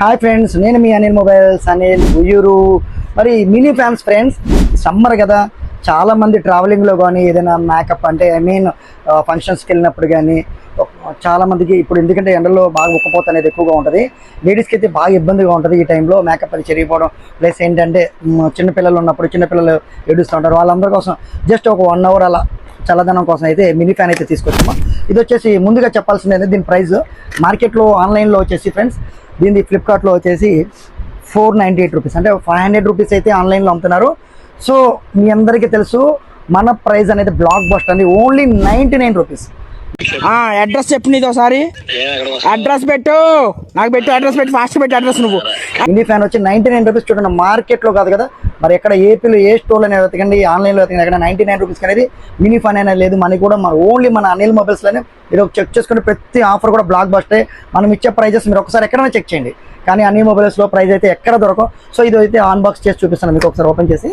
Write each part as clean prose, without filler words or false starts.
Hi friends, నేను మీ Anil mobiles Anil Uyyuru. మరి mini fans friends, summer కదా, చాలామంది ట్రావెలింగ్లో కానీ ఏదైనా మేకప్ అంటే ఫంక్షన్స్కి వెళ్ళినప్పుడు కానీ చాలామందికి ఇప్పుడు ఎందుకంటే ఎండలో బాగా ఉక్కపోత అనేది ఎక్కువగా ఉంటుంది. లేడీస్కి అయితే బాగా ఇబ్బందిగా ఉంటుంది ఈ టైంలో మేకప్ అది చెరిగిపోవడం. ప్లస్ ఏంటంటే చిన్నపిల్లలు ఉన్నప్పుడు చిన్నపిల్లలు ఏడుస్తూ ఉంటారు. వాళ్ళందరి కోసం జస్ట్ ఒక 1 అవర్ అలా చల్లదనం కోసం అయితే మినీ ఫ్యాన్ అయితే తీసుకొచ్చాము. ఇది వచ్చేసి ముందుగా చెప్పాల్సింది దీని ప్రైస్ మార్కెట్లో ఆన్లైన్లో వచ్చేసి ఫ్రెండ్స్, దీన్ని ఫ్లిప్కార్ట్లో వచ్చేసి 498 రూపీస్, అంటే 500 రూపీస్ అయితే ఆన్లైన్లో అమ్ముతున్నారు. సో మీ అందరికీ తెలుసు మన ప్రైస్ అనేది బ్లాక్ బస్టర్ అండి, ఓన్లీ 99 రూపీస్. అడ్రస్ చెప్పు, నీది ఒకసారి అడ్రస్ పెట్టు, నాకు పెట్టు అడ్రస్ పెట్టు, ఫాస్ట్ పెట్టు అడ్రస్. నువ్వు మినీ ఫ్యాన్ వచ్చి 99 రూపీస్. చూడండి, మార్కెట్లో కాదు కదా, మరి ఎక్కడ ఏపీలో ఏ స్టోర్లో అనేది వెతకండి, ఆన్లైన్లో వెతకండి, ఎక్కడ 99 రూపీస్కి అనేది మినీ ఫ్యాన్ అనేది లేదు. మనకి కూడా ఓన్లీ మన అనిల్ మొబైల్స్లోనే మీరు చెక్ చేసుకుని ప్రతి ఆఫర్ కూడా బ్లాక్ బస్టే. మనం ఇచ్చే ప్రైజెస్ మీరు ఒకసారి ఎక్కడైనా చెక్ చేయండి, కానీ అనిల్ మొబైల్స్లో ప్రైస్ అయితే ఎక్కడ దొరకవు. సో ఇది అయితే అన్బాక్స్ చేసి చూపిస్తాను మీకు, ఒకసారి ఓపెన్ చేసి.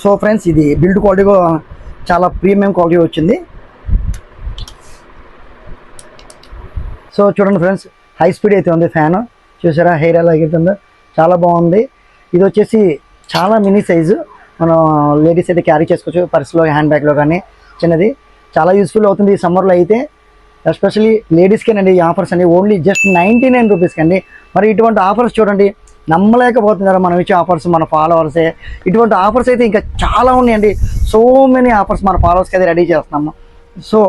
సో ఫ్రెండ్స్, ఇది బిల్డ్ క్వాలిటీ చాలా ప్రీమియం క్వాలిటీ వచ్చింది. సో చూడండి ఫ్రెండ్స్, హై స్పీడ్ అయితే ఉంది ఫ్యాన్. చూసారా హెయిర్ ఎలా ఎగురుతుందో, చాలా బాగుంది. ఇది వచ్చేసి చాలా మినీ సైజు, మనం లేడీస్ అయితే క్యారీ చేసుకోవచ్చు, పర్స్లో హ్యాండ్ బ్యాగ్లో కానీ చిన్నది. చాలా యూస్ఫుల్ అవుతుంది ఈ సమ్మర్లో అయితే, ఎస్పెషల్లీ లేడీస్కేనండి ఈ ఆఫర్స్ అండి. ఓన్లీ జస్ట్ 99 రూపీస్కి అండి. మరి ఇటువంటి ఆఫర్స్ చూడండి, నమ్మలేకపోతున్నారు మనం ఇచ్చే ఆఫర్స్, మన ఫాలోవర్సే. ఇటువంటి ఆఫర్స్ అయితే ఇంకా చాలా ఉన్నాయండి, సో మెనీ ఆఫర్స్ మన ఫాలోవర్స్కి అయితే రెడీ చేస్తున్నాము. సో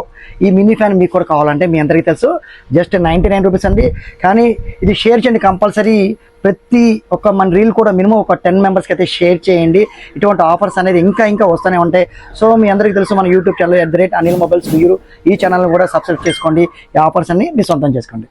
ఈ మినీ ఫ్యాన్ మీకు కూడా కావాలంటే మీ అందరికీ తెలుసు, జస్ట్ 99 రూపీస్ అండి. కానీ ఇది షేర్ చేయండి కంపల్సరీ. ప్రతి ఒక్క మన రీల్ కూడా మినిమం ఒక 10 మెంబర్స్కి అయితే షేర్ చేయండి. ఇటువంటి ఆఫర్స్ అనేది ఇంకా వస్తూనే ఉంటాయి. సో మీ అందరికీ తెలుసు మన YouTube channel @Anil mobiles Uyyuru, ఈ ఛానల్ని కూడా సబ్స్క్రైబ్ చేసుకోండి. ఈ ఆఫర్స్ అన్ని మీ సొంతం చేసుకోండి.